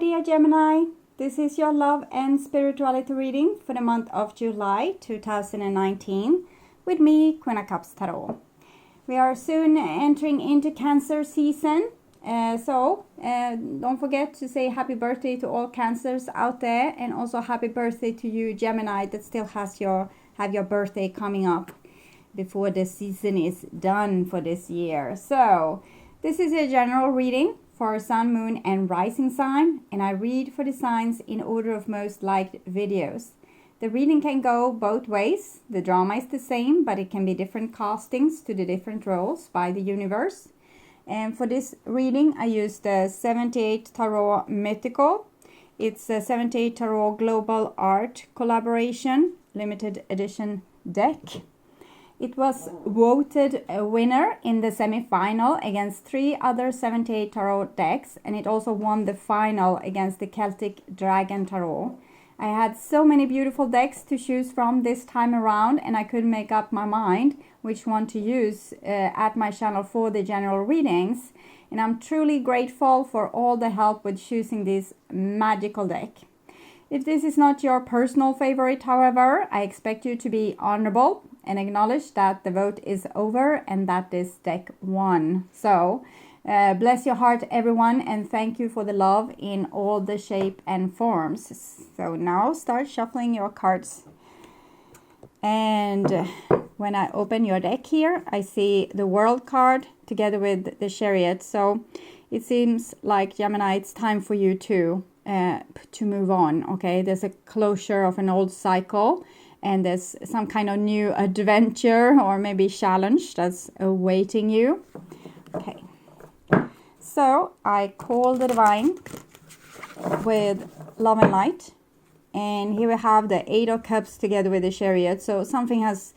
dear Gemini, this is your love and spirituality reading for the month of July 2019 with me, Queen of Cups Tarot. We are soon entering into Cancer season, so don't forget to say happy birthday to all Cancers out there, and also happy birthday to you Gemini that still have your birthday coming up before the season is done for this year. So this is a general reading for Sun, Moon and Rising sign, and I read for the signs in order of most liked videos. The reading can go both ways. The drama is the same, but it can be different castings to the different roles by the universe. And for this reading, I used the 78 Tarot Mythical. It's a 78 Tarot Global Art Collaboration Limited Edition deck. It was voted a winner in the semi-final against 3 other 78 Tarot decks, and it also won the final against the Celtic Dragon Tarot. I had so many beautiful decks to choose from this time around, and I couldn't make up my mind which one to use at my channel for the general readings. And I'm truly grateful for all the help with choosing this magical deck. If this is not your personal favorite, however, I expect you to be honorable and acknowledge that the vote is over and that this deck won. So bless your heart everyone, and thank you for the love in all the shape and forms. So now start shuffling your cards, and when I open your deck here, I see the World card together with the Chariot. So it seems like, Gemini, it's time for you to move on. Okay, there's a closure of an old cycle, and there's some kind of new adventure or maybe challenge that's awaiting you. Okay, so I call the Divine with Love and Light, and here we have the 8 of Cups together with the Chariot. So something has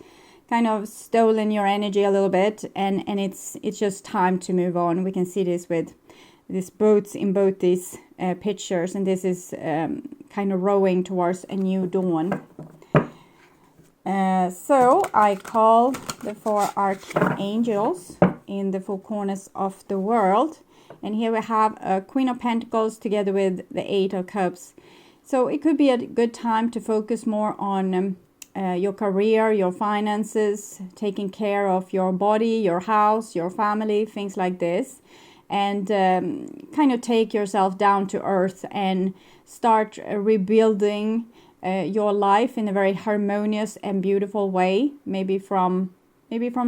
kind of stolen your energy a little bit, and it's just time to move on. We can see this with these boats in both these pictures, and this is kind of rowing towards a new dawn. So I call the 4 archangels in the 4 corners of the world, and here we have a Queen of Pentacles together with the 8 of Cups. So it could be a good time to focus more on your career, your finances, taking care of your body, your house, your family, things like this, and kind of take yourself down to earth and start rebuilding your life in a very harmonious and beautiful way, maybe from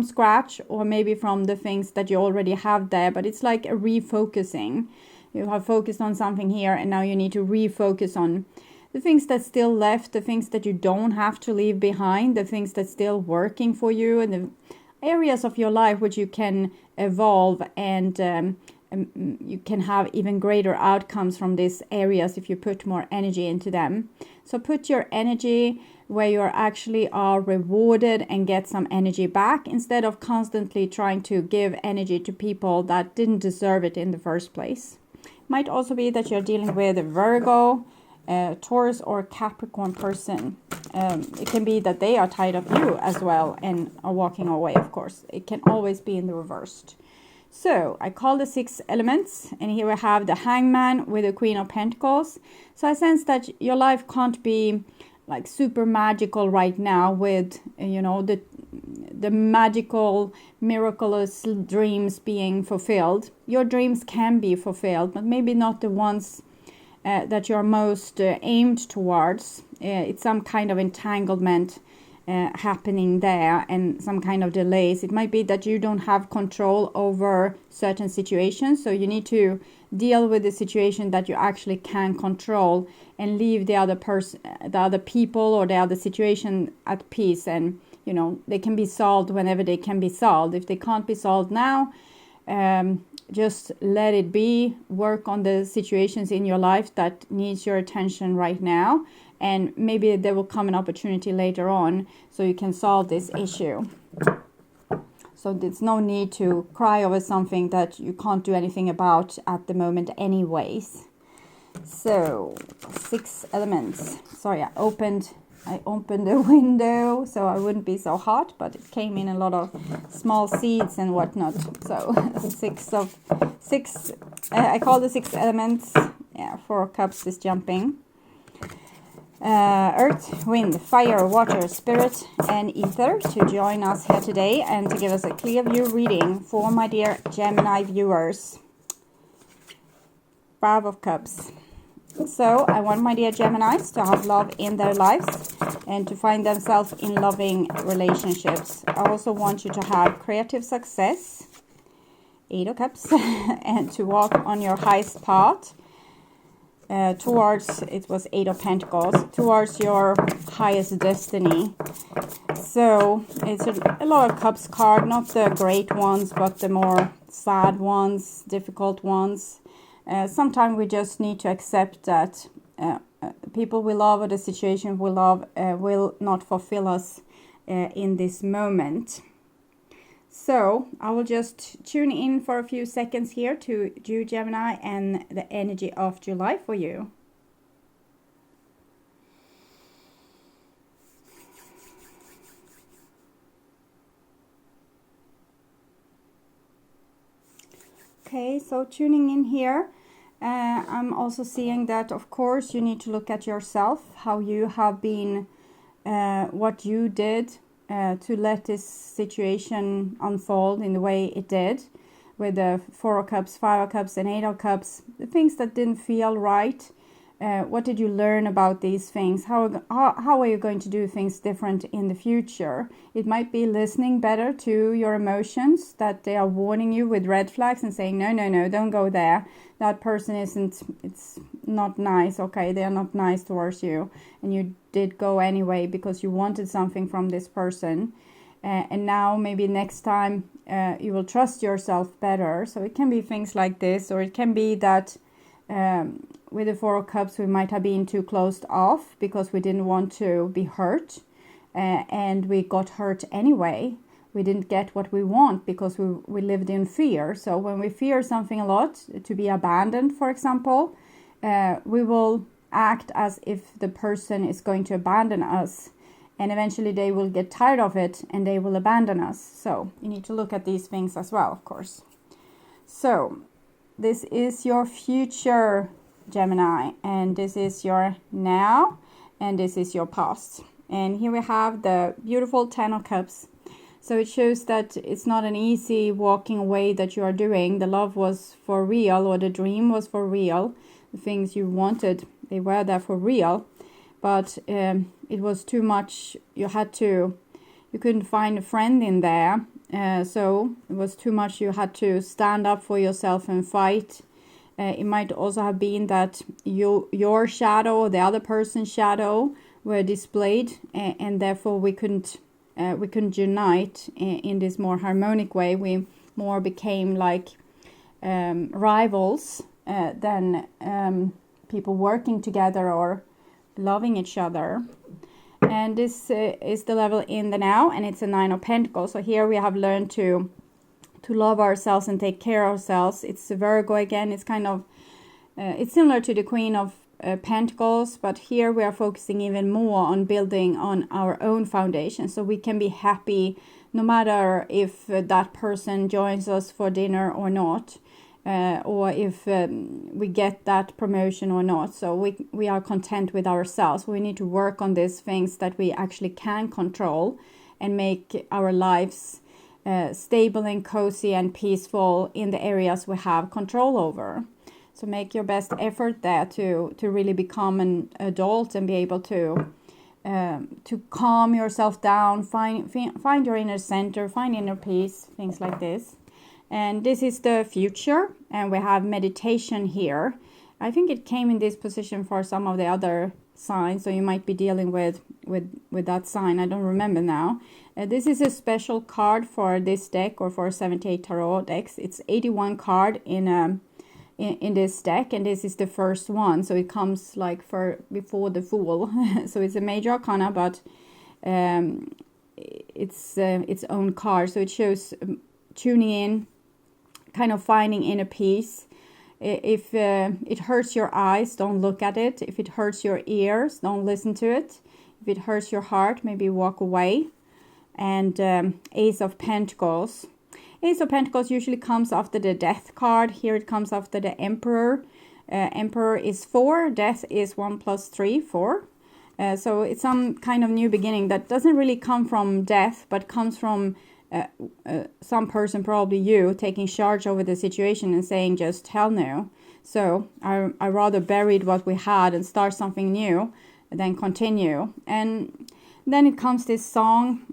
scratch, or maybe from the things that you already have there. But it's like a refocusing. You have focused on something here, and now you need to refocus on the things that's still left, the things that you don't have to leave behind, the things that's still working for you, and the areas of your life which you can evolve, and you can have even greater outcomes from these areas if you put more energy into them. So put your energy where you actually are rewarded and get some energy back, instead of constantly trying to give energy to people that didn't deserve it in the first place. Might also be that you're dealing with a Virgo, Taurus or Capricorn person. It can be that they are tired of you as well and are walking away, of course. It can always be in the reversed. So I call the 6 elements, and here we have the Hangman with the Queen of Pentacles. So I sense that your life can't be like super magical right now with, you know, the magical, miraculous dreams being fulfilled. Your dreams can be fulfilled, but maybe not the ones that you're most aimed towards. It's some kind of entanglement happening there, and some kind of delays. It might be that you don't have control over certain situations, so you need to deal with the situation that you actually can control, and leave the other person, the other people, or the other situation at peace. And you know, they can be solved whenever they can be solved. If they can't be solved now, just let it be. Work on the situations in your life that needs your attention right now, and maybe there will come an opportunity later on so you can solve this issue. So there's no need to cry over something that you can't do anything about at the moment anyways. So 6 elements. Sorry, I opened the window so I wouldn't be so hot, but it came in a lot of small seeds and whatnot. So 6 I call the 6 elements. Yeah, Yeah, 4 of Cups is jumping. Earth, wind, fire, water, spirit, and ether to join us here today and to give us a clear view reading for my dear Gemini viewers. 5 of Cups. So I want my dear Geminis to have love in their lives and to find themselves in loving relationships. I also want you to have creative success, 8 of Cups, and to walk on your highest path towards, it was 8 of Pentacles, towards your highest destiny. So it's a lot of Cups card, not the great ones, but the more sad ones, difficult ones. Sometimes we just need to accept that people we love or the situation we love will not fulfill us in this moment. So I will just tune in for a few seconds here to you, Gemini, and the energy of July for you. Okay, so tuning in here, I'm also seeing that, of course, you need to look at yourself, how you have been, what you did to let this situation unfold in the way it did, with the 4 of Cups, 5 of Cups, and 8 of Cups, the things that didn't feel right. What did you learn about these things? How are you going to do things different in the future? It might be listening better to your emotions, that they are warning you with red flags and saying, no, no, no, don't go there. That person it's not nice. Okay, they are not nice towards you. And you did go anyway because you wanted something from this person. And now maybe next time you will trust yourself better. So it can be things like this, or it can be that with the 4 of Cups, we might have been too closed off because we didn't want to be hurt, and we got hurt anyway. We didn't get what we want because we lived in fear. So when we fear something a lot, to be abandoned, for example, we will act as if the person is going to abandon us, and eventually they will get tired of it and they will abandon us. So you need to look at these things as well, of course. So this is your future, Gemini, and this is your now, and this is your past. And here we have the beautiful 10 of Cups. So it shows that it's not an easy walking away that you are doing. The love was for real, or the dream was for real. The things you wanted, they were there for real. But it was too much. You couldn't find a friend in there. So it was too much. You had to stand up for yourself and fight. It might also have been that your shadow or the other person's shadow were displayed, and therefore we couldn't unite in this more harmonic way. We more became like rivals than people working together or loving each other. And this is the level in the now, and it's a 9 of Pentacles. So here we have learned to love ourselves and take care of ourselves. It's a Virgo again. It's kind of it's similar to the Queen of Pentacles, but here we are focusing even more on building on our own foundation, so we can be happy no matter if that person joins us for dinner or not, or if we get that promotion or not. So we are content with ourselves. We need to work on these things that we actually can control and make our lives stable and cozy and peaceful in the areas we have control over. So make your best effort there to really become an adult and be able to calm yourself down, find your inner center, find inner peace, things like this. And this is the future, and we have meditation here. I think it came in this position for some of the other signs, so you might be dealing with that sign. I don't remember now. This is a special card for this deck, or for 78 tarot decks. It's 81 card in this deck, and this is the first one, so it comes like before the Fool. So it's a major arcana, but it's its own card. So it shows tuning in, kind of finding inner peace. If it hurts your eyes, don't look at it. If it hurts your ears, don't listen to it. If it hurts your heart, maybe walk away. And Ace of Pentacles. Ace of Pentacles usually comes after the Death card. Here it comes after the Emperor. Emperor is 4. Death is 1 plus 3, 4. So it's some kind of new beginning that doesn't really come from death, but comes from some person, probably you, taking charge over the situation and saying just hell no. So I rather buried what we had and start something new than continue. And then it comes this song.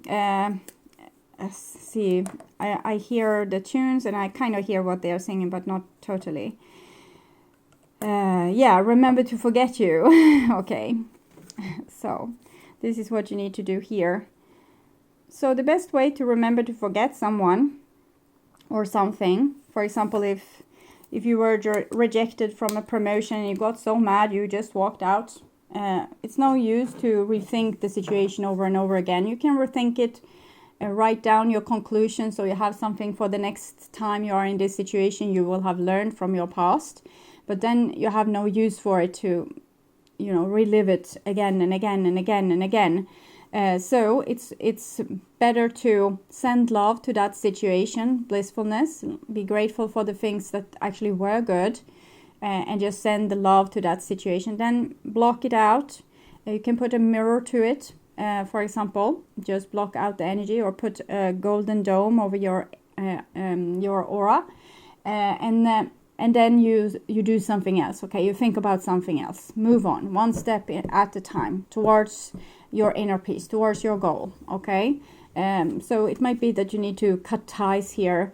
See, I hear the tunes and I kind of hear what they are singing, but not totally. Yeah, remember to forget you. Okay. So this is what you need to do here. So the best way to remember to forget someone or something, for example, if you were rejected from a promotion and you got so mad you just walked out, it's no use to rethink the situation over and over again. You can rethink it, write down your conclusion so you have something for the next time you are in this situation you will have learned from your past. But then you have no use for it to, relive it again and again and again and again. So it's better to send love to that situation, blissfulness, be grateful for the things that actually were good, and just send the love to that situation. Then block it out. You can put a mirror to it, for example, just block out the energy, or put a golden dome over your aura, and then you do something else. Okay, you think about something else. Move on, one step at a time towards your inner peace, towards your goal. Okay, so it might be that you need to cut ties here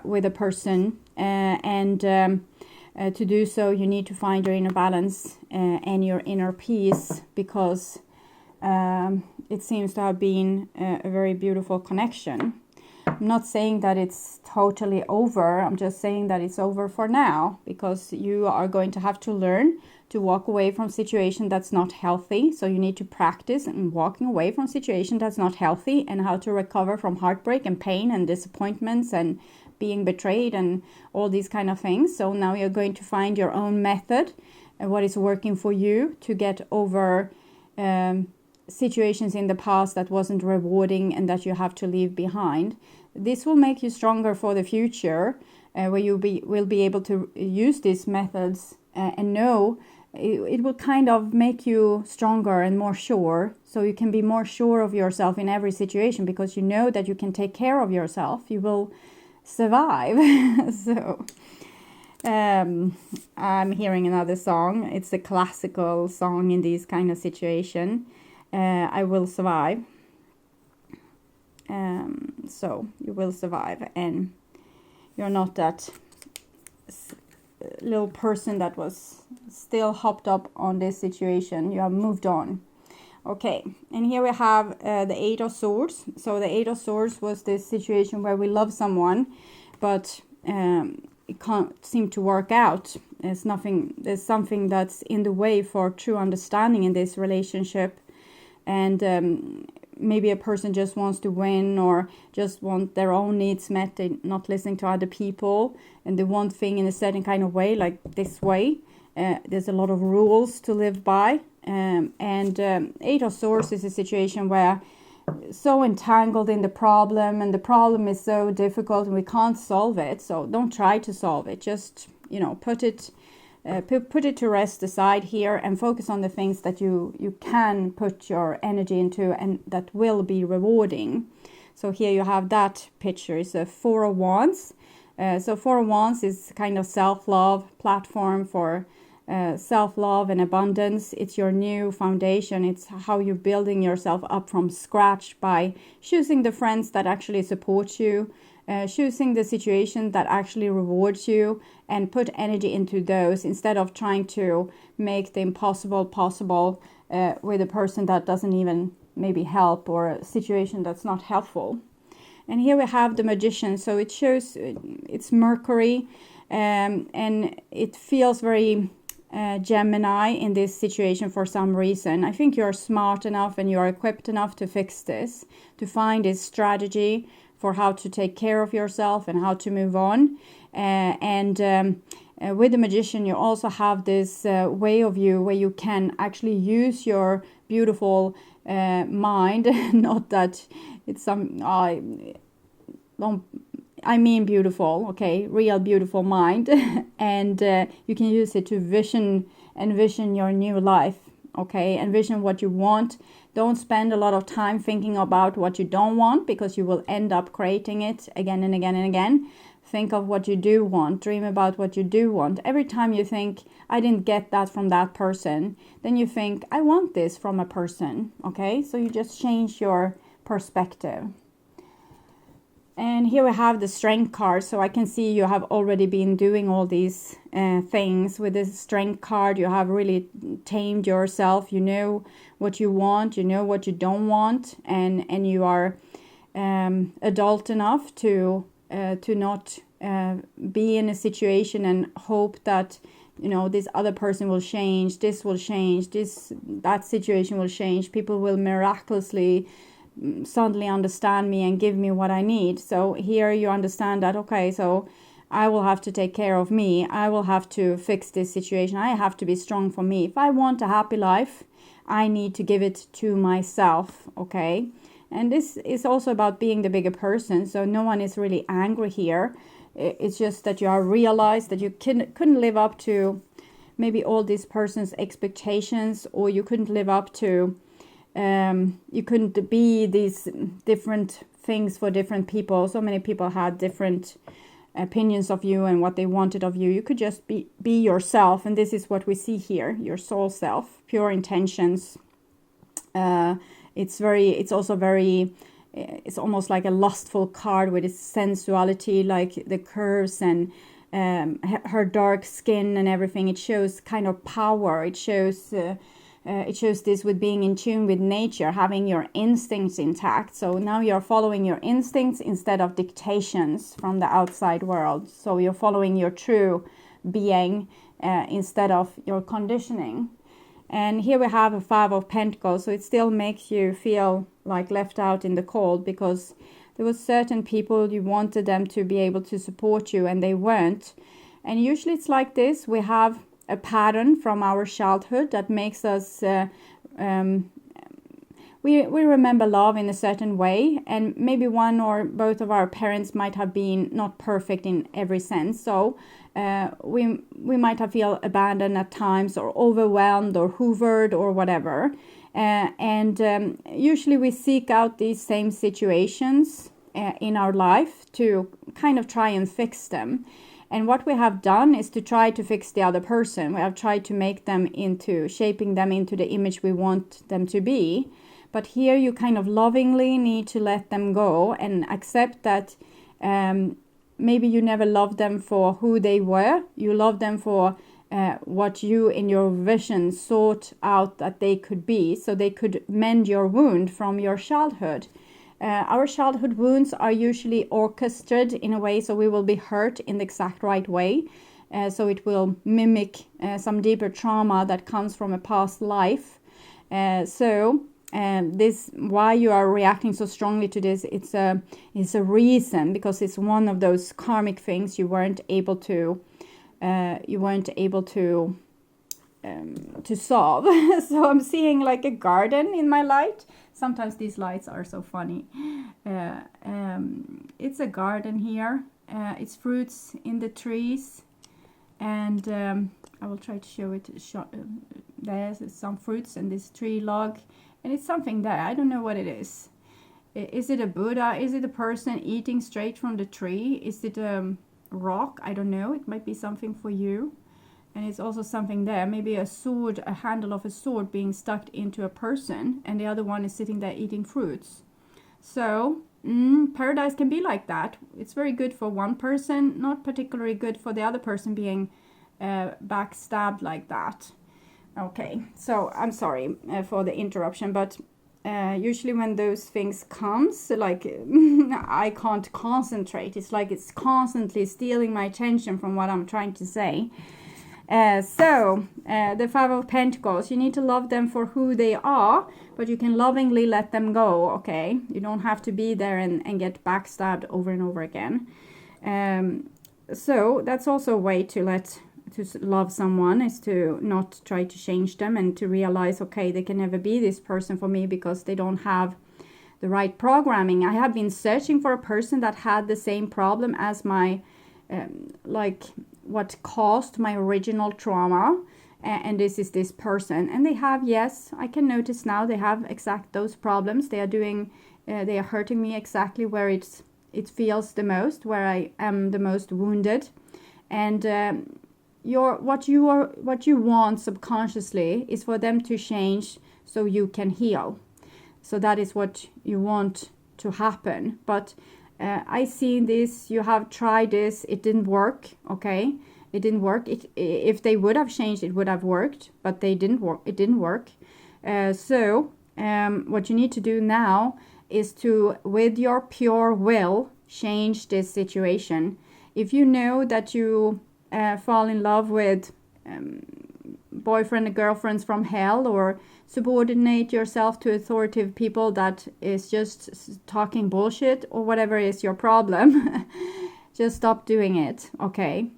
with a person, and to do so you need to find your inner balance and your inner peace, because it seems to have been a very beautiful connection. I'm not saying that it's totally over. I'm just saying that it's over for now, because you are going to have to learn to walk away from situation that's not healthy. So you need to practice in walking away from situation that's not healthy, and how to recover from heartbreak and pain and disappointments and being betrayed and all these kind of things. So now you're going to find your own method and what is working for you to get over situations in the past that wasn't rewarding and that you have to leave behind. This will make you stronger for the future, where you will be able to use these methods and know it will kind of make you stronger and more sure. So you can be more sure of yourself in every situation, because you know that you can take care of yourself. You will survive. So I'm hearing another song. It's a classical song in these kind of situation. I will survive. So you will survive, and you're not that little person that was still hopped up on this situation. You have moved on. Okay, and here we have the 8 of Swords. So the 8 of Swords was this situation where we love someone, but it can't seem to work out. There's something that's in the way for true understanding in this relationship. And maybe a person just wants to win, or just want their own needs met. They're not listening to other people, and they want things in a certain kind of way, like this way. There's a lot of rules to live by. And 8 of Swords is a situation where so entangled in the problem, and the problem is so difficult and we can't solve it. So don't try to solve it. Just, put it to rest aside here, and focus on the things that you can put your energy into and that will be rewarding. So here you have that picture. It's a 4 of Wands. So 4 of Wands is kind of self-love platform for self-love and abundance. It's your new foundation. It's how you're building yourself up from scratch by choosing the friends that actually support you, choosing the situation that actually rewards you, and put energy into those instead of trying to make the impossible possible with a person that doesn't even maybe help, or a situation that's not helpful. And here we have the Magician. So it shows it's Mercury, and it feels very Gemini in this situation for some reason. I think you're smart enough and you're equipped enough to fix this, to find this strategy for how to take care of yourself and how to move on. With the Magician, you also have this way of you where you can actually use your beautiful mind. Not that it's some don't I mean beautiful, okay, real beautiful mind. And you can use it to envision your new life, okay, envision what you want. Don't spend a lot of time thinking about what you don't want, because you will end up creating it again and again and again. Think of what you do want. Dream about what you do want. Every time you think, I didn't get that from that person, then you think, I want this from a person, okay? So you just change your perspective. And here we have the strength card. So I can see you have already been doing all these things. With this strength card, you have really tamed yourself. You know what you want, you know what you don't want, and you are adult enough to not be in a situation and hope that, you know, this other person will change, this will change, that situation will change, people will miraculously suddenly understand me and give me what I need. So here you understand that, okay, so I will have to take care of me. I will have to fix this situation. I have to be strong for me. If I want a happy life, I need to give it to myself, okay? And this is also about being the bigger person. So no one is really angry here. It's just that you are realized that you couldn't live up to maybe all this person's expectations, or you couldn't live up to you couldn't be these different things for different people. So many people had different opinions of you and what they wanted of you. You could just be yourself, and this is what we see here, your soul self, pure intentions. It's almost like a lustful card with its sensuality, like the curves and her dark skin and everything. It shows kind of power. It shows this with being in tune with nature, having your instincts intact. So now you're following your instincts instead of dictations from the outside world. So you're following your true being instead of your conditioning. And here we have a 5 of Pentacles. So it still makes you feel like left out in the cold, because there were certain people you wanted them to be able to support you and they weren't. And usually it's like this. We have a pattern from our childhood that makes us we remember love in a certain way, and maybe one or both of our parents might have been not perfect in every sense. So we might have felt abandoned at times, or overwhelmed, or hoovered, or whatever. And usually we seek out these same situations in our life to kind of try and fix them. And what we have done is to try to fix the other person. We have tried to make them shaping them into the image we want them to be. But here you kind of lovingly need to let them go and accept that maybe you never loved them for who they were. You loved them for what you in your vision sought out that they could be, so they could mend your wound from your childhood. Our childhood wounds are usually orchestrated in a way so we will be hurt in the exact right way. So it will mimic some deeper trauma that comes from a past life. This, why you are reacting so strongly to this, it's a reason, because it's one of those karmic things you weren't able to solve. So I'm seeing like a garden in my light. Sometimes these lights are so funny. It's a garden here. It's fruits in the trees, and I will try to show it. There's some fruits in this tree log, and it's something there. I don't know what it is. Is it a Buddha? Is it a person eating straight from the tree? Is it a rock? I don't know. It might be something for you. And it's also something there, maybe a sword, a handle of a sword being stuck into a person, and the other one is sitting there eating fruits. So paradise can be like that. It's very good for one person, not particularly good for the other person being backstabbed like that. Okay, so I'm sorry for the interruption, but usually when those things comes, like I can't concentrate. It's like it's constantly stealing my attention from what I'm trying to say. The 5 of Pentacles, you need to love them for who they are, but you can lovingly let them go, okay? You don't have to be there and get backstabbed over and over again. So that's also a way to love someone, is to not try to change them and to realize, okay, they can never be this person for me because they don't have the right programming. I have been searching for a person that had the same problem as my, like what caused my original trauma. And this is this person. And they have, yes, I can notice now they have exact those problems. They are doing, they are hurting me exactly where it feels the most, where I am the most wounded. And what you want subconsciously is for them to change so you can heal. So that is what you want to happen. But I see this, you have tried this, it didn't work, okay? It didn't work. If they would have changed, it would have worked, but they didn't work. It didn't work. So what you need to do now is to, with your pure will, change this situation. If you know that you fall in love with boyfriend and girlfriends from hell, or subordinate yourself to authoritative people that is just talking bullshit, or whatever is your problem, just stop doing it, okay?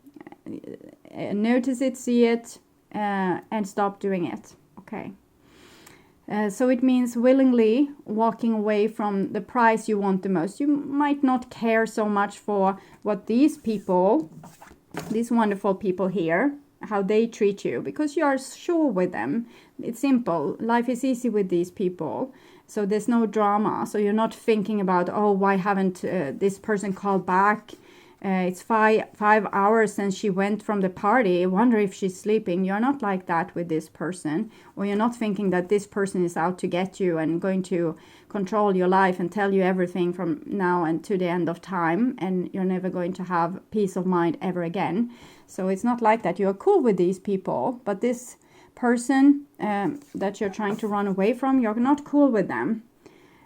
Notice it, see it, and stop doing it, okay? So it means willingly walking away from the prize you want the most. You might not care so much for what these people, these wonderful people here, how they treat you, because you are sure with them. It's simple. Life is easy with these people. So there's no drama. So you're not thinking about, oh, why haven't this person called back? It's five hours since she went from the party. I wonder if she's sleeping. You're not like that with this person. Or you're not thinking that this person is out to get you and going to control your life and tell you everything from now and to the end of time. And you're never going to have peace of mind ever again. So it's not like that. You're cool with these people. But this person that you're trying to run away from, you're not cool with them.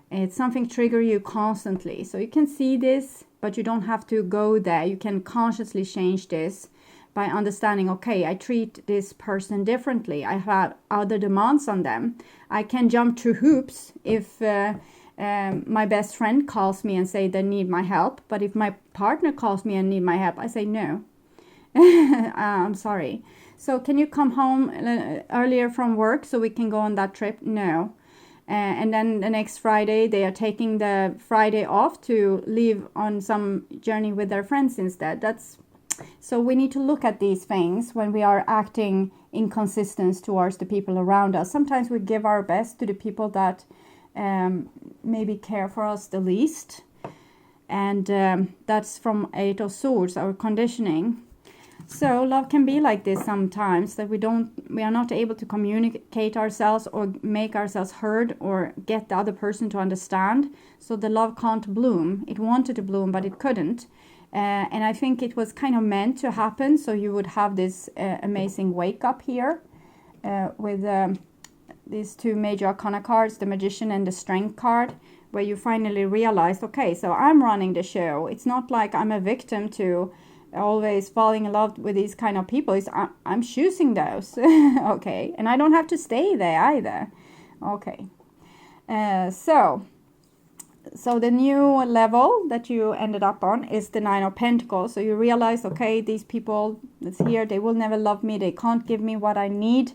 It's something trigger you constantly. So you can see this, but you don't have to go there. You can consciously change this by understanding, okay, I treat this person differently. I have other demands on them. I can jump through hoops if my best friend calls me and say they need my help. But if my partner calls me and need my help, I say no. I'm sorry. So can you come home earlier from work so we can go on that trip? No. And then the next Friday, they are taking the Friday off to leave on some journey with their friends instead. So we need to look at these things when we are acting inconsistent towards the people around us. Sometimes we give our best to the people that maybe care for us the least. And that's from Eight of Swords, our conditioning. So love can be like this sometimes, that we are not able to communicate ourselves or make ourselves heard or get the other person to understand. So the love can't bloom. It wanted to bloom, but it couldn't. And I think it was kind of meant to happen. So you would have this amazing wake up here with these two major arcana cards, the Magician and the Strength card, where you finally realized, okay, so I'm running the show. It's not like I'm a victim to always falling in love with these kind of people. I'm choosing those. Okay, and I don't have to stay there either. Okay, so the new level that you ended up on is the Nine of Pentacles. So you realize, okay, these people that's here, they will never love me, they can't give me what I need,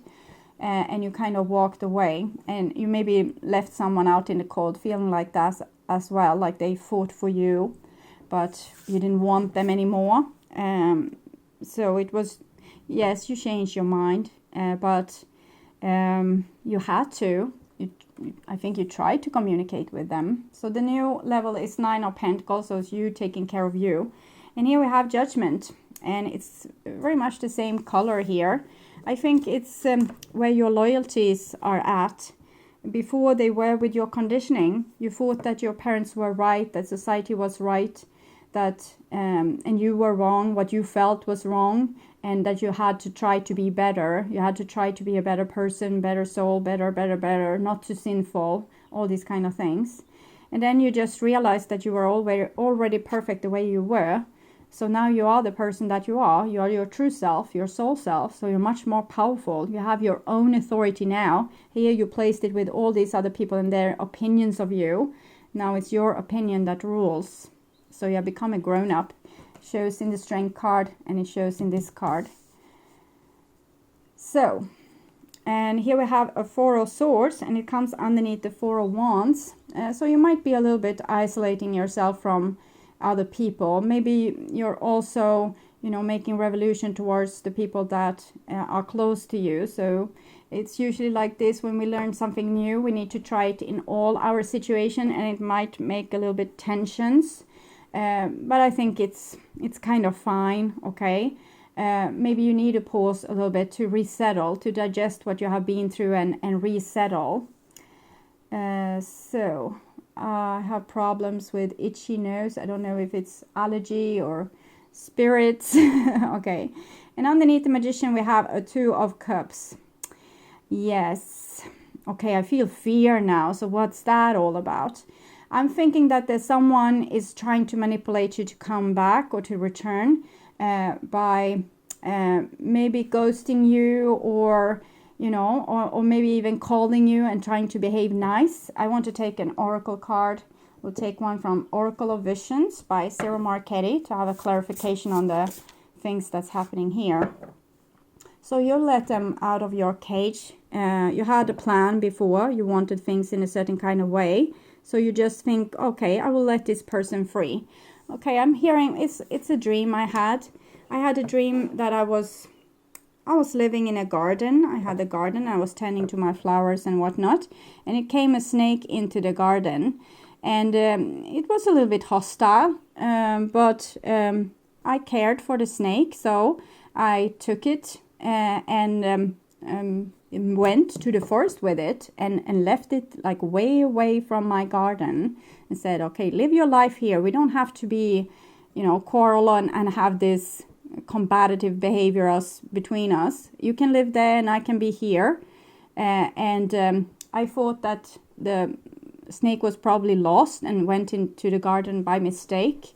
and you kind of walked away, and you maybe left someone out in the cold feeling like that as well, like they fought for you but you didn't want them anymore. So it was, yes, you changed your mind, but you had to. I think you tried to communicate with them. So the new level is Nine of Pentacles, so it's you taking care of you. And here we have Judgment, and it's very much the same color here. I think it's where your loyalties are at. Before they were with your conditioning, you thought that your parents were right, that society was right, that and you were wrong, what you felt was wrong, and that you had to try to be better. You had to try to be a better person, better soul, better, not too sinful, all these kind of things. And then you just realized that you were already perfect the way you were. So now you are the person that you are. You are your true self, your soul self. So you're much more powerful. You have your own authority now. Here you placed it with all these other people and their opinions of you. Now it's your opinion that rules. So you have become a grown-up. Shows in the Strength card and it shows in this card. So And here we have a Four of Swords, and it comes underneath the Four of Wands. So you might be a little bit isolating yourself from other people. Maybe you're also, you know, making revolution towards the people that are close to you. So it's usually like this: when we learn something new, we need to try it in all our situation, and it might make a little bit tensions. But I think it's kind of fine, okay? Maybe you need to pause a little bit to resettle, to digest what you have been through and resettle. So I have problems with itchy nose. I don't know if it's allergy or spirits. Okay. And underneath the Magician, we have a Two of Cups. Yes. Okay, I feel fear now. So what's that all about? I'm thinking that there's someone is trying to manipulate you to come back or to return by maybe ghosting you, or you know, or maybe even calling you and trying to behave nice. I want to take an oracle card. We'll take one from Oracle of Visions by Sarah Marchetti to have a clarification on the things that's happening here. So you let them out of your cage. You had a plan before. You wanted things in a certain kind of way. So you just think, okay, I will let this person free. Okay, I'm hearing it's a dream I had. I had a dream that I was living in a garden. I had a garden. I was tending to my flowers and whatnot. And it came a snake into the garden. And it was a little bit hostile. But I cared for the snake. So I took it and went to the forest with it and left it like way away from my garden. And said, okay, live your life here. We don't have to be, you know, quarrel and have this combative behavior between us. You can live there and I can be here. And I thought that the snake was probably lost and went into the garden by mistake,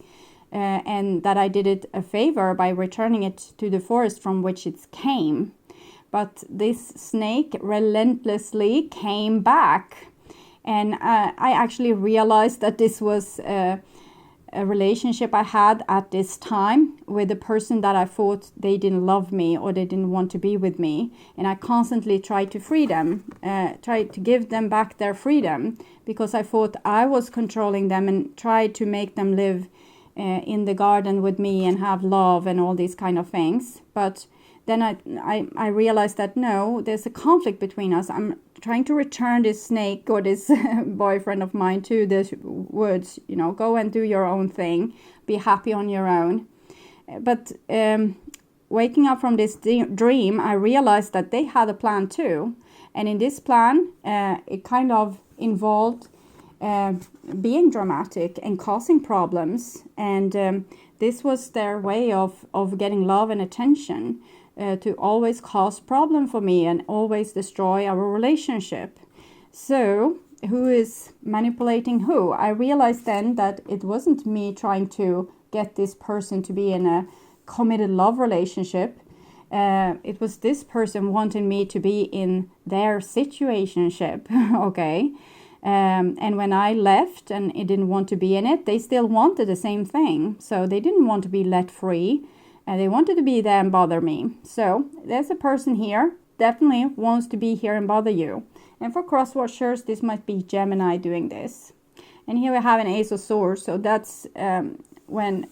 and that I did it a favor by returning it to the forest from which it came. But this snake relentlessly came back, and I actually realized that this was a relationship I had at this time with a person that I thought they didn't love me or they didn't want to be with me. And I constantly tried to free them, tried to give them back their freedom, because I thought I was controlling them and tried to make them live in the garden with me and have love and all these kind of things. But then I realized that no, there's a conflict between us. I'm trying to return this snake or this boyfriend of mine to the woods, you know, go and do your own thing, be happy on your own. But waking up from this dream, I realized that they had a plan too. And in this plan, it kind of involved being dramatic and causing problems. And this was their way of getting love and attention. To always cause problem for me and always destroy our relationship. So who is manipulating who? I realized then that it wasn't me trying to get this person to be in a committed love relationship. It was this person wanting me to be in their situationship. Okay. And when I left and it didn't want to be in it, they still wanted the same thing. So they didn't want to be let free. And they wanted to be there and bother me. So there's a person here, definitely wants to be here and bother you. And for cross watchers, this might be Gemini doing this. And here we have an Ace of Swords. So that's when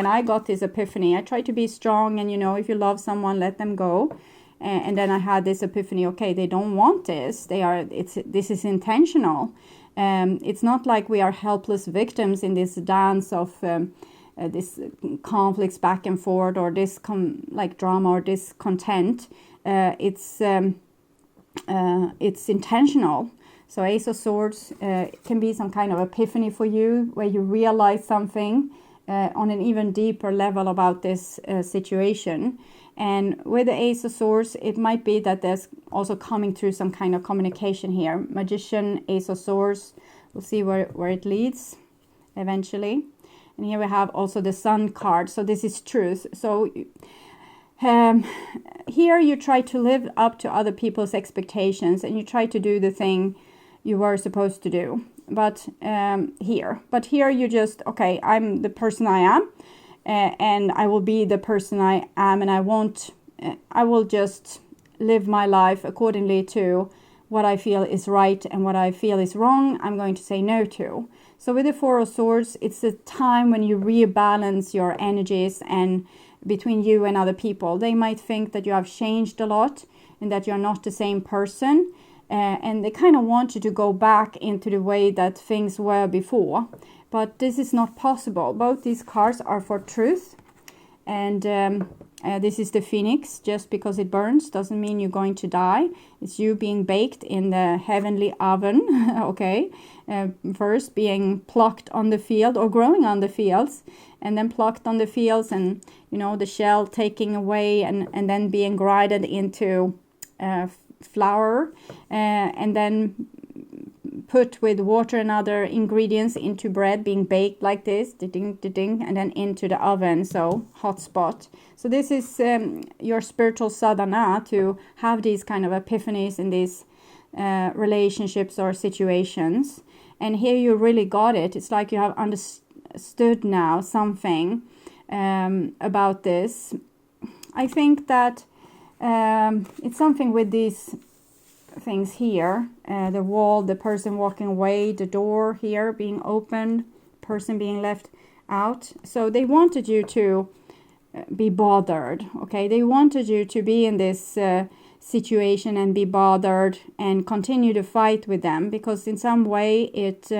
I got this epiphany, I tried to be strong. And, you know, if you love someone, let them go. And then I had this epiphany, okay, they don't want this. This is intentional. It's not like we are helpless victims in this dance of this conflicts back and forth, or this like drama or discontent. It's intentional. So Ace of Swords can be some kind of epiphany for you, where you realize something on an even deeper level about this situation. And with the Ace of Swords, it might be that there's also coming through some kind of communication here. Magician, Ace of Swords. We'll see where it leads eventually. And here we have also the Sun card. So this is truth. So here you try to live up to other people's expectations, and you try to do the thing you were supposed to do. But here you just, okay, I'm the person I am, and I will be the person I am, and I will just live my life accordingly to what I feel is right and what I feel is wrong, I'm going to say no to. So with the Four of Swords, it's a time when you rebalance your energies and between you and other people. They might think that you have changed a lot and that you're not the same person. And they kind of want you to go back into the way that things were before. But this is not possible. Both these cards are for truth. And this is the phoenix. Just because it burns doesn't mean you're going to die. It's you being baked in the heavenly oven, okay? First being plucked on the field or growing on the fields, and then plucked on the fields, and you know, the shell taking away, and then being grinded into flour, and then put with water and other ingredients into bread, being baked like this, ding, ding, and then into the oven, so hot spot. So this is your spiritual sadhana, to have these kind of epiphanies in these relationships or situations. And here you really got it. It's like you have understood now something about this. I think that it's something with these things here, the wall, the person walking away, the door here being opened, person being left out. So they wanted you to be bothered, okay? They wanted you to be in this situation and be bothered and continue to fight with them, because in some way it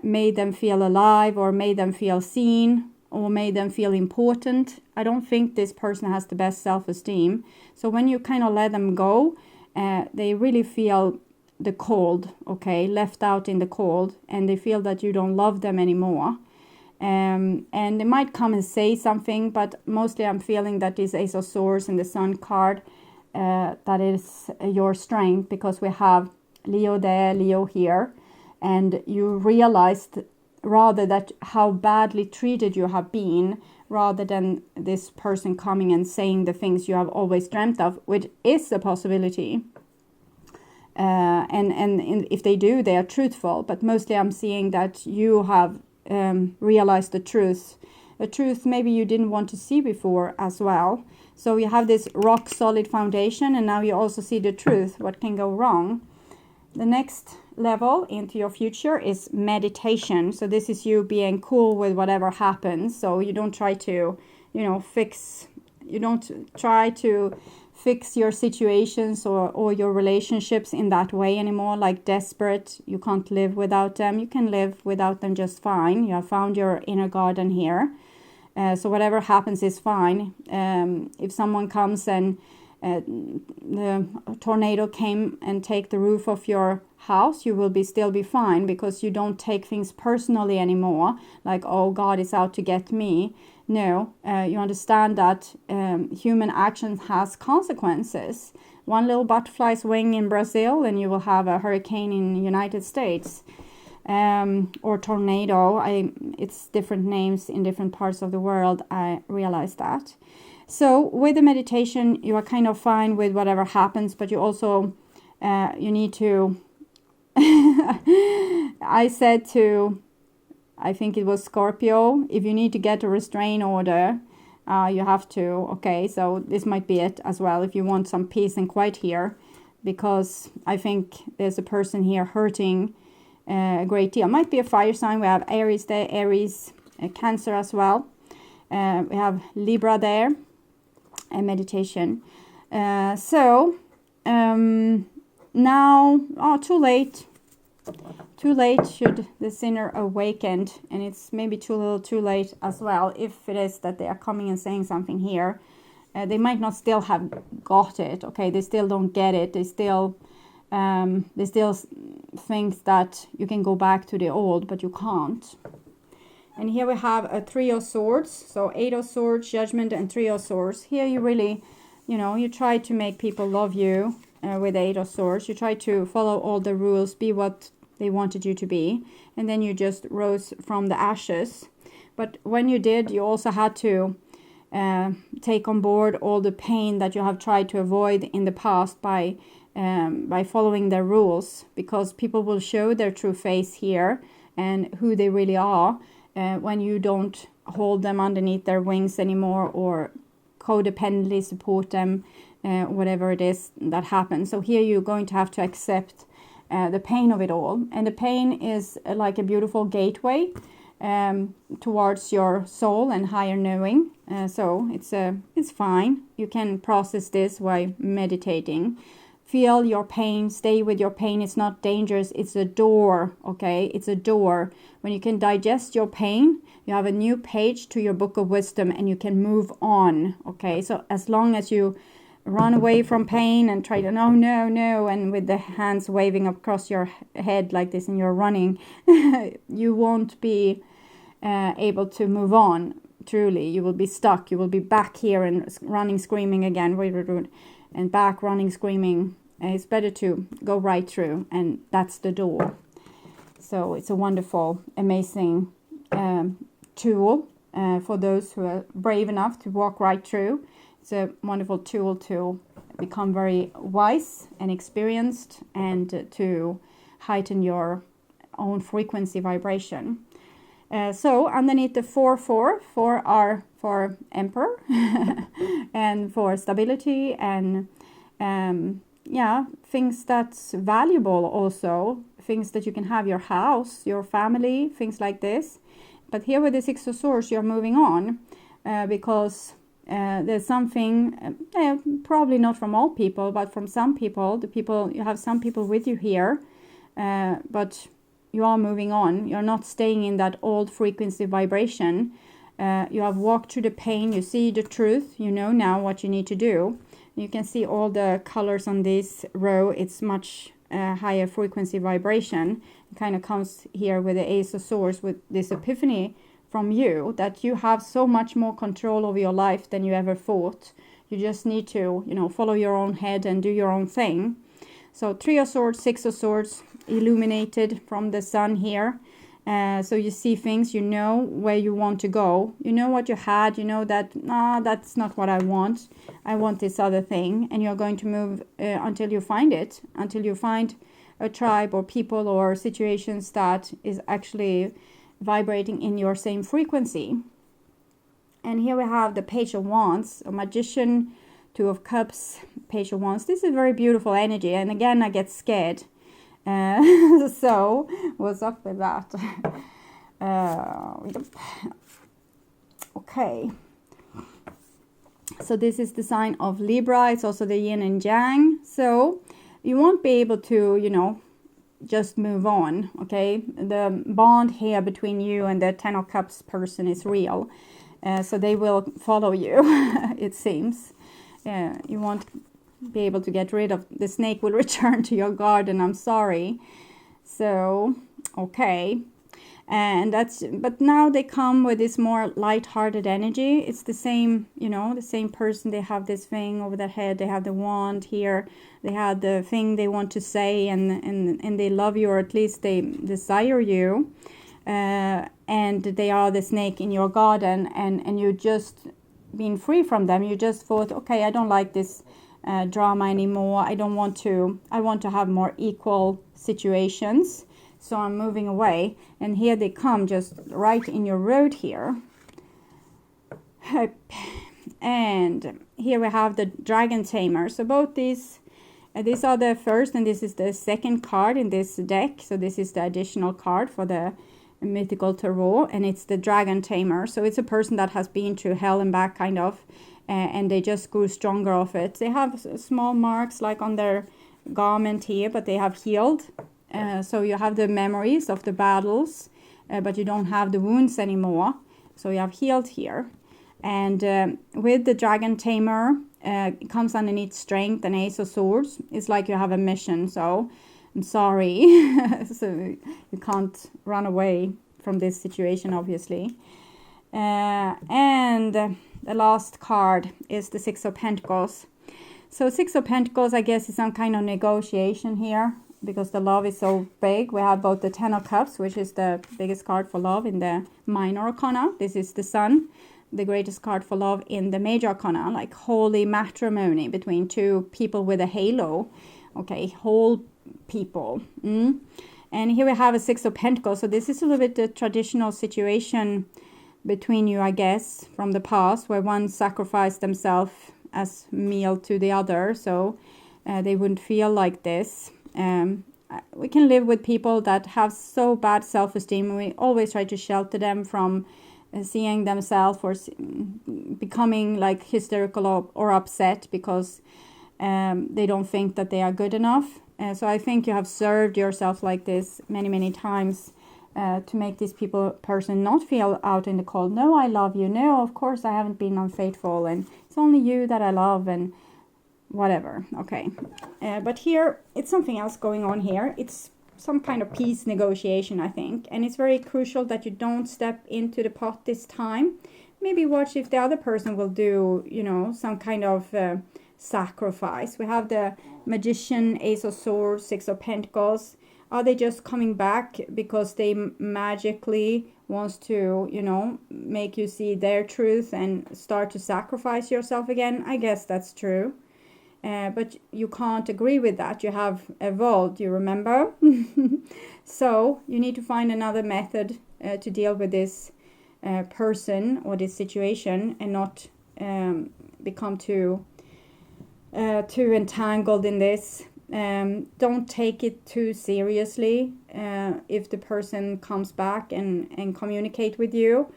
made them feel alive, or made them feel seen, or made them feel important. I don't think this person has the best self-esteem. So when you kind of let them go, they really feel the cold, okay, left out in the cold, and they feel that you don't love them anymore. And they might come and say something, but mostly I'm feeling that this Ace of Swords and the Sun card, that is your strength, because we have Leo there, Leo here, and you realized rather that how badly treated you have been, rather than this person coming and saying the things you have always dreamt of, which is a possibility. And if they do, they are truthful. But mostly I'm seeing that you have realized the truth. A truth maybe you didn't want to see before as well. So you have this rock solid foundation, and now you also see the truth, what can go wrong. The next level into your future is meditation. So this is you being cool with whatever happens. So you don't try to, try to fix your situations or your relationships in that way anymore, like desperate. You can't live without them. You can live without them just fine. You have found your inner garden here. So whatever happens is fine. If someone comes and the tornado came and take the roof of your house, you will still be fine, because you don't take things personally anymore, like, oh, God is out to get me. No, you understand that human actions has consequences. One little butterfly's wing in Brazil and you will have a hurricane in the United States, or tornado. It's different names in different parts of the world. I realize that. So with the meditation, you are kind of fine with whatever happens, but you also, you need to, I said to, I think it was Scorpio, if you need to get a restraint order, you have to, okay, so this might be it as well, if you want some peace and quiet here, because I think there's a person here hurting a great deal. Might be a fire sign. We have Aries there, Aries, Cancer as well. We have Libra there. And meditation. Now, too late should the sinner awakened, and it's maybe too little too late as well, if it is that they are coming and saying something here. They might not still have got it, okay, they still don't get it, they still think that you can go back to the old, but you can't. And here we have a Three of Swords. So Eight of Swords, Judgment, and Three of Swords. Here you really, you try to make people love you with Eight of Swords. You try to follow all the rules, be what they wanted you to be. And then you just rose from the ashes. But when you did, you also had to take on board all the pain that you have tried to avoid in the past by following their rules. Because people will show their true face here and who they really are. When you don't hold them underneath their wings anymore, or codependently support them, whatever it is that happens. So here you're going to have to accept the pain of it all. And the pain is like a beautiful gateway towards your soul and higher knowing. So it's fine. You can process this while meditating. Feel your pain, stay with your pain. It's not dangerous. It's a door, okay? It's a door. When you can digest your pain, you have a new page to your book of wisdom and you can move on, okay? So as long as you run away from pain and try to, no, and with the hands waving across your head like this and you're running, you won't be able to move on, truly. You will be stuck. You will be back here and running, screaming again, and back running, screaming. It's better to go right through, and that's the door. So it's a wonderful, amazing tool for those who are brave enough to walk right through. It's a wonderful tool to become very wise and experienced and to heighten your own frequency vibration. So underneath the 4 are for emperor and for stability and things that's valuable also, things that you can have, your house, your family, things like this. But here with the 6 of Swords, you're moving on because there's something, probably not from all people, but from some people, you have some people with you here, but you are moving on. You're not staying in that old frequency vibration. You have walked through the pain. You see the truth. You know now what you need to do. You can see all the colors on this row. It's much higher frequency vibration. It kind of comes here with the Ace of Swords with this epiphany from you that you have so much more control over your life than you ever thought. You just need to, follow your own head and do your own thing. So 3 of Swords, 6 of Swords, illuminated from the sun here. So you see things, you know where you want to go. You know what you had, you know that, that's not what I want. I want this other thing. And you're going to move until you find it, until you find a tribe or people or situations that is actually vibrating in your same frequency. And here we have the Page of Wands, a Magician, 2 of Cups, Page of Wands. This is very beautiful energy. And again, I get scared. So what's up with that? Okay. So this is the sign of Libra. It's also the yin and yang. So you won't be able to, just move on. Okay. The bond here between you and the 10 of Cups person is real. So they will follow you, it seems. You won't be able to get rid of the snake will return to your garden. I'm sorry. So okay, and but now they come with this more light-hearted energy. It's the same, the same person. They have this thing over their head. They have the wand here. They have the thing they want to say, and they love you, or at least they desire you. And they are the snake in your garden, and you just being free from them. You just thought, okay, I don't like this drama anymore. I want to have more equal situations, so I'm moving away. And here they come, just right in your road here. And here we have the Dragon Tamer. So both these are the first and this is the second card in this deck. So this is the additional card for the mythical tarot, and it's the Dragon Tamer. So it's a person that has been to hell and back, kind of, and they just grew stronger of it. They have small marks like on their garment here, but they have healed. So you have the memories of the battles, but you don't have the wounds anymore. So you have healed here. And with the Dragon Tamer, it comes underneath strength and Ace of Swords. It's like you have a mission. So I'm sorry. So you can't run away from this situation, obviously. And the last card is the Six of Pentacles. So Six of Pentacles, I guess, is some kind of negotiation here, because the love is so big. We have both the Ten of Cups, which is the biggest card for love in the minor arcana. This is the Sun, the greatest card for love in the major arcana, like holy matrimony between two people with a halo. Okay, whole people. And here we have a Six of Pentacles. So this is a little bit the traditional situation between you, I guess, from the past, where one sacrificed themselves as meal to the other, so they wouldn't feel like this. We can live with people that have so bad self-esteem. We always try to shelter them from seeing themselves or becoming like hysterical or upset because they don't think that they are good enough. So I think you have served yourself like this many times to make this person not feel out in the cold. No, I love you. No, of course I haven't been unfaithful, and it's only you that I love, and whatever. Okay, but here it's something else going on here. It's some kind of peace negotiation, I think, and it's very crucial that you don't step into the pot this time. Maybe watch if the other person will do, you know, some kind of sacrifice. We have the Magician, Ace of Swords, Six of Pentacles. Are they just coming back because they magically wants to, you know, make you see their truth and start to sacrifice yourself again? I guess that's true. But you can't agree with that. You have evolved, you remember? So you need to find another method to deal with this person or this situation and not become too entangled in this. Don't take it too seriously if the person comes back and communicate with you.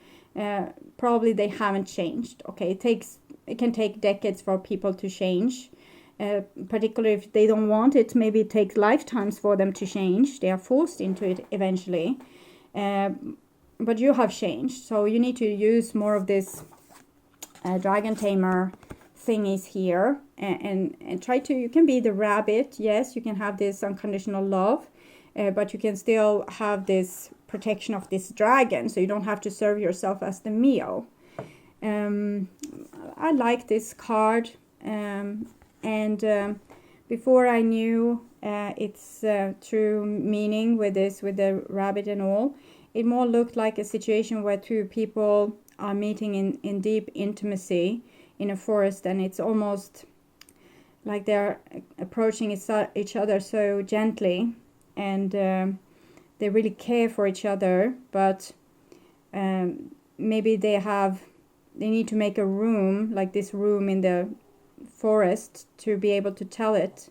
Probably they haven't changed. Okay, it can take decades for people to change. Particularly if they don't want it, maybe it takes lifetimes for them to change. They are forced into it eventually. But you have changed, so you need to use more of this dragon tamer thingies here and try to, you can be the rabbit. Yes, you can have this unconditional love, but you can still have this protection of this dragon, so you don't have to serve yourself as the meal. I like this card. And before I knew its true meaning with this, with the rabbit and all, it more looked like a situation where two people are meeting in deep intimacy in a forest, and it's almost like they're approaching each other so gently, and they really care for each other, but maybe they need to make a room, like this room in the forest, to be able to tell it,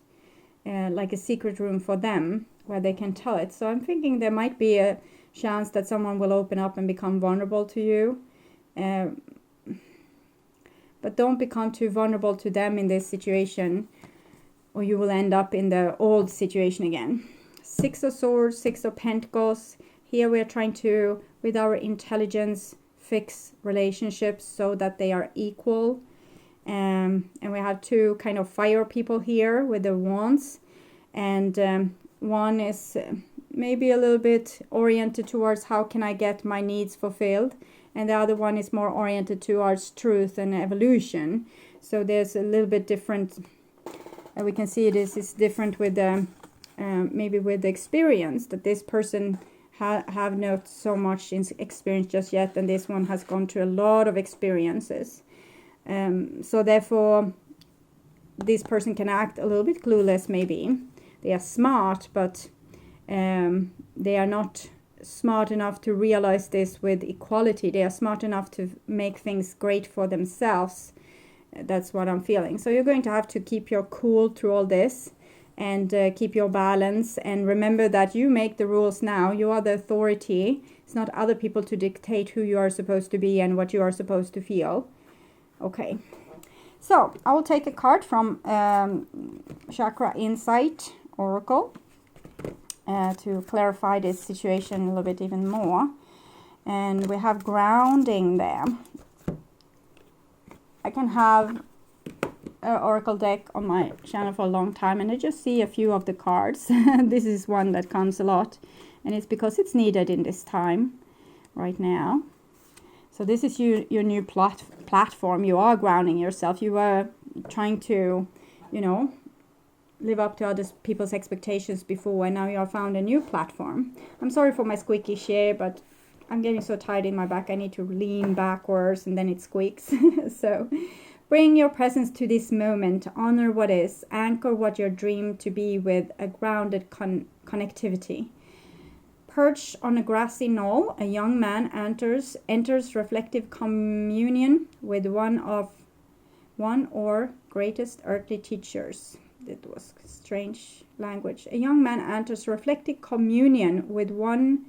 like a secret room for them where they can tell it. So I'm thinking there might be a chance that someone will open up and become vulnerable to you, but don't become too vulnerable to them in this situation, or you will end up in the old situation again. Six of Swords, Six of Pentacles. Here we are trying to, with our intelligence, fix relationships so that they are equal. And we have two kind of fire people here with the wands, and one is maybe a little bit oriented towards how can I get my needs fulfilled, and the other one is more oriented towards truth and evolution. So there's a little bit different, we can see this is different with the maybe with the experience, that this person have not so much experience just yet, and this one has gone through a lot of experiences. So therefore this person can act a little bit clueless. Maybe they are smart, but they are not smart enough to realize this with equality. They are smart enough to make things great for themselves. That's what I'm feeling. So you're going to have to keep your cool through all this, and keep your balance, and remember that you make the rules now. You are the authority. It's not other people to dictate who you are supposed to be and what you are supposed to feel. Okay, so I will take a card from Chakra Insight Oracle to clarify this situation a little bit even more. And we have grounding there. I can have an oracle deck on my channel for a long time, and I just see a few of the cards. This is one that comes a lot, and it's because it's needed in this time right now. So this is your new platform. You are grounding yourself. You are trying to, you know, live up to other people's expectations before, and now you have found a new platform. I'm sorry for my squeaky chair, but I'm getting so tired in my back. I need to lean backwards and then it squeaks. So bring your presence to this moment. Honor what is. Anchor what you dream to be with a grounded connectivity. Perched on a grassy knoll, a young man enters reflective communion with one of one or greatest earthly teachers. That was strange language. A young man enters reflective communion with one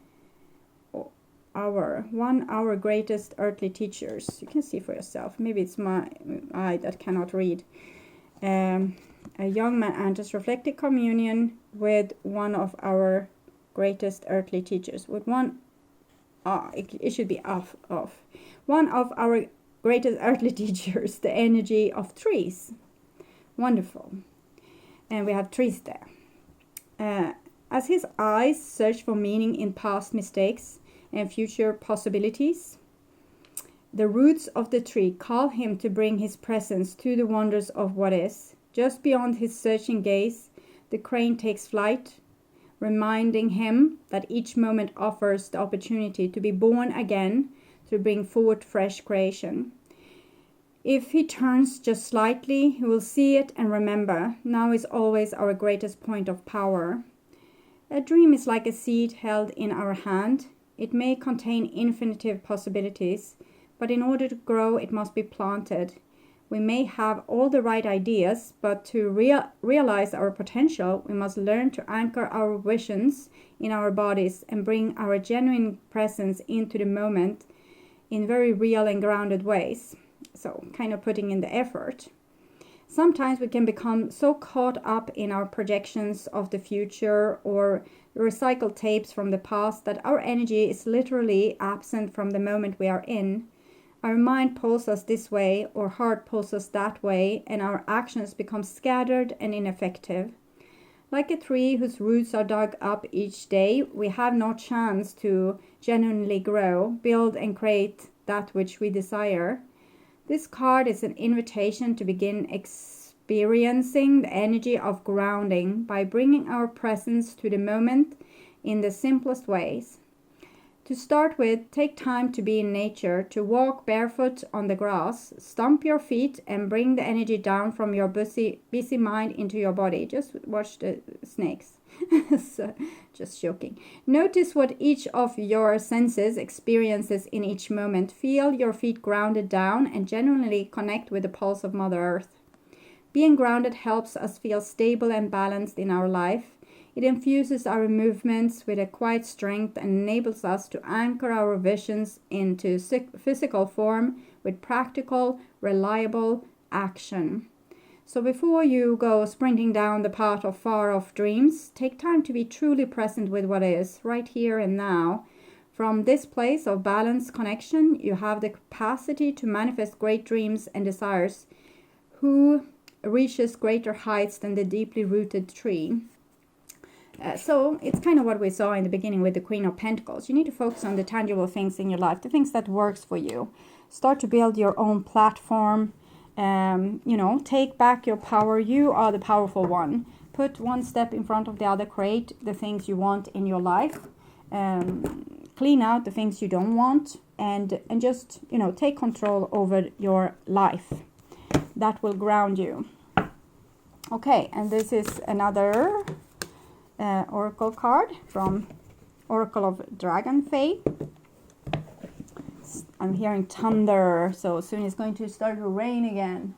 our greatest earthly teachers. You can see for yourself. Maybe it's my eye that cannot read. A young man enters reflective communion with one of our greatest earthly teachers. With one, it should be off. One of our greatest earthly teachers, the energy of trees. Wonderful. And we have trees there. As his eyes search for meaning in past mistakes and future possibilities, the roots of the tree call him to bring his presence to the wonders of what is. Just beyond his searching gaze, the crane takes flight, reminding him that each moment offers the opportunity to be born again, to bring forward fresh creation. If he turns just slightly, he will see it and remember, now is always our greatest point of power. A dream is like a seed held in our hand. It may contain infinite possibilities, but in order to grow, it must be planted. We may have all the right ideas, but to realize our potential, we must learn to anchor our visions in our bodies and bring our genuine presence into the moment in very real and grounded ways. So, kind of putting in the effort. Sometimes we can become so caught up in our projections of the future or recycled tapes from the past that our energy is literally absent from the moment we are in. Our mind pulls us this way or heart pulls us that way, and our actions become scattered and ineffective. Like a tree whose roots are dug up each day, we have no chance to genuinely grow, build and create that which we desire. This card is an invitation to begin experiencing the energy of grounding by bringing our presence to the moment in the simplest ways. To start with, take time to be in nature, to walk barefoot on the grass, stomp your feet and bring the energy down from your busy mind into your body. Just watch the snakes. So, just joking. Notice what each of your senses experiences in each moment. Feel your feet grounded down and genuinely connect with the pulse of Mother Earth. Being grounded helps us feel stable and balanced in our life. It infuses our movements with a quiet strength and enables us to anchor our visions into physical form with practical, reliable action. So before you go sprinting down the path of far-off dreams, take time to be truly present with what is, right here and now. From this place of balanced connection, you have the capacity to manifest great dreams and desires, who reaches greater heights than the deeply rooted tree. So it's kind of what we saw in the beginning with the Queen of Pentacles. You need to focus on the tangible things in your life, the things that works for you. Start to build your own platform. Take back your power. You are the powerful one. Put one step in front of the other. Create the things you want in your life. Clean out the things you don't want, and just take control over your life. That will ground you. Okay, and this is another oracle card from Oracle of Dragon Fae. I'm hearing thunder, so soon it's going to start to rain again.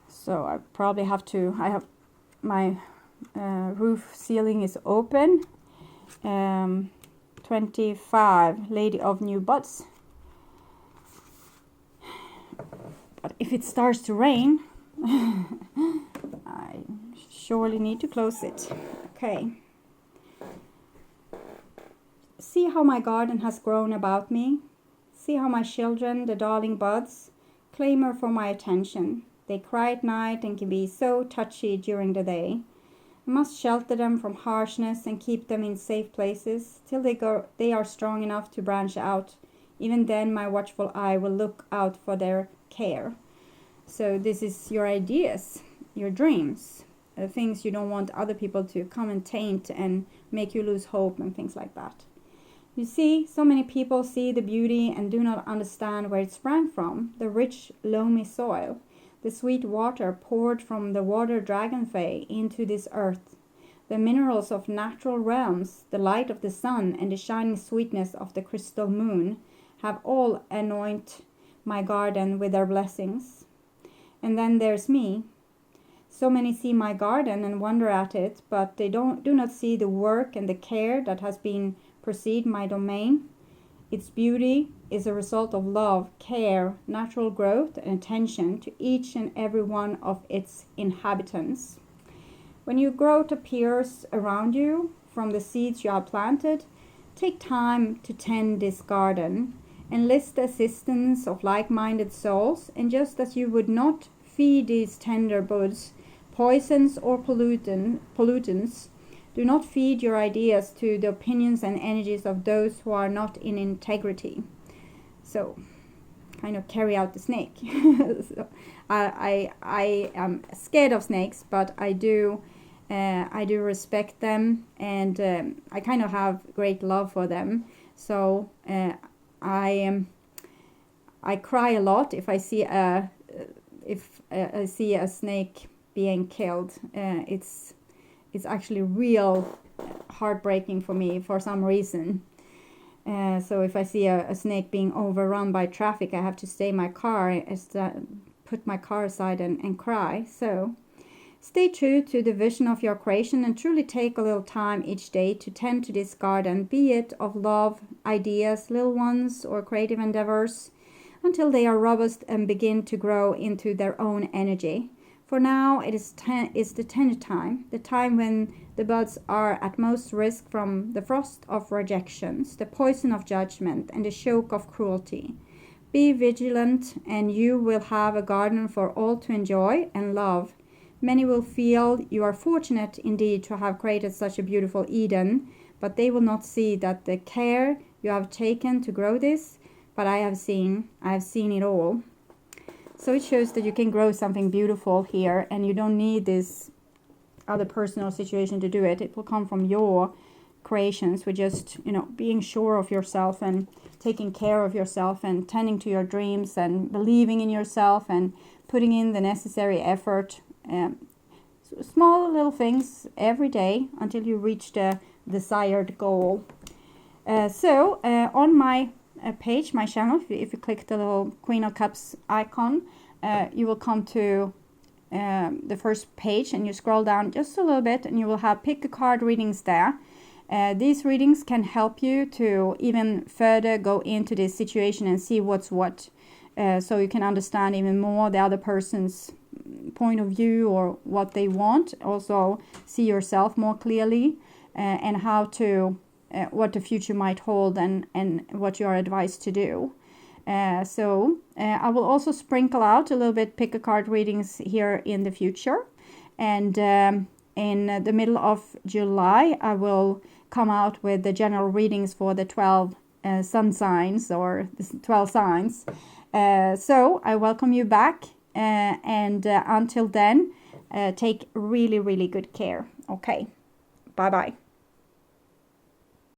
So I probably have to, I have my roof ceiling is open. 25, Lady of New Buds. But if it starts to rain, I surely need to close it. Okay. See how my garden has grown about me. See how my children, the darling buds, clamor for my attention. They cry at night and can be so touchy during the day. I must shelter them from harshness and keep them in safe places till they are strong enough to branch out. Even then, my watchful eye will look out for their care. So this is your ideas, your dreams, things you don't want other people to come and taint and make you lose hope and things like that. You see, so many people see the beauty and do not understand where it sprang from. The rich, loamy soil, the sweet water poured from the water dragon fae into this earth, the minerals of natural realms, the light of the sun, and the shining sweetness of the crystal moon have all anointed my garden with their blessings. And then there's me. So many see my garden and wonder at it, but they do not see the work and the care that has been precede my domain. Its beauty is a result of love, care, natural growth, and attention to each and every one of its inhabitants. When your growth appears around you from the seeds you have planted, take time to tend this garden, enlist the assistance of like-minded souls, and just as you would not feed these tender buds poisons or pollutants, do not feed your ideas to the opinions and energies of those who are not in integrity. So, kind of carry out the snake. So, I am scared of snakes, but I do respect them, and I kind of have great love for them. So I cry a lot if I see a snake being killed. It's actually real heartbreaking for me for some reason. So if I see a snake being overrun by traffic, I have to stay in my car, put my car aside and cry. So stay true to the vision of your creation and truly take a little time each day to tend to this garden, be it of love, ideas, little ones, or creative endeavors, until they are robust and begin to grow into their own energy. For now, it is the tender time, the time when the buds are at most risk from the frost of rejections, the poison of judgment, and the choke of cruelty. Be vigilant, and you will have a garden for all to enjoy and love. Many will feel you are fortunate indeed to have created such a beautiful Eden, but they will not see that the care you have taken to grow this, but I have seen it all. So it shows that you can grow something beautiful here, and you don't need this other personal situation to do it. It will come from your creations with just, being sure of yourself and taking care of yourself and tending to your dreams and believing in yourself and putting in the necessary effort. Small little things every day until you reach the desired goal. So on my page, my channel, if you click the little Queen of Cups icon, you will come to the first page, and you scroll down just a little bit and you will have pick a card readings there. These readings can help you to even further go into this situation and see what's what, so you can understand even more the other person's point of view or what they want. Also see yourself more clearly, and how to what the future might hold, and what you are advised to do. So I will also sprinkle out a little bit pick a card readings here in the future, and in the middle of July I will come out with the general readings for the 12 sun signs, or the 12 signs. So I welcome you back, and until then, take really, really good care. Okay, bye bye.